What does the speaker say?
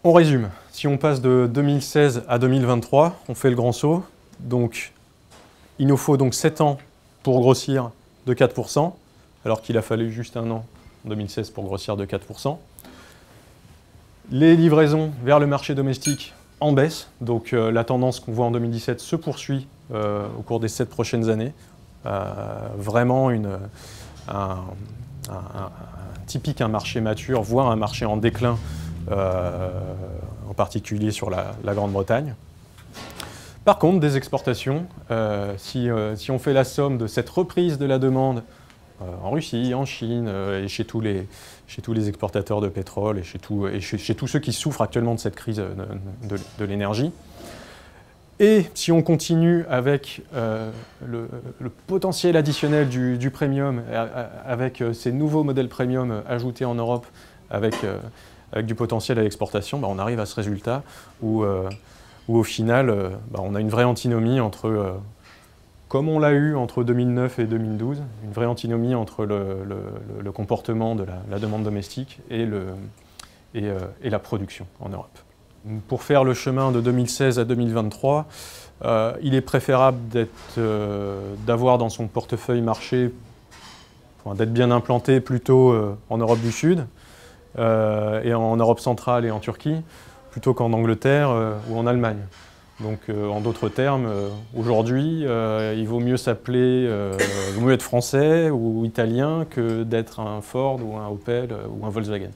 On résume. Si on passe de 2016 à 2023, on fait le grand saut. Donc, il nous faut donc 7 ans pour grossir de 4%, alors qu'il a fallu juste un an en 2016 pour grossir de 4%. Les livraisons vers le marché domestique en baisse, donc la tendance qu'on voit en 2017 se poursuit au cours des 7 prochaines années. Vraiment typique un marché mature, voire un marché en déclin, en particulier sur la Grande-Bretagne. Par contre, des exportations, si on fait la somme de cette reprise de la demande en Russie, en Chine, et chez tous les exportateurs de pétrole et chez tous ceux qui souffrent actuellement de cette crise de l'énergie. Et si on continue avec le potentiel additionnel du premium, avec ces nouveaux modèles premium ajoutés en Europe, avec du potentiel à l'exportation, on arrive à ce résultat où au final, on a une vraie antinomie entre, comme on l'a eu entre 2009 et 2012, une vraie antinomie entre le comportement de la demande domestique et la production en Europe. Pour faire le chemin de 2016 à 2023, il est préférable d'avoir dans son portefeuille marché, d'être bien implanté plutôt en Europe du Sud et en Europe centrale et en Turquie, plutôt qu'en Angleterre ou en Allemagne. Donc en d'autres termes, aujourd'hui, il vaut mieux être français ou italien que d'être un Ford ou un Opel ou un Volkswagen.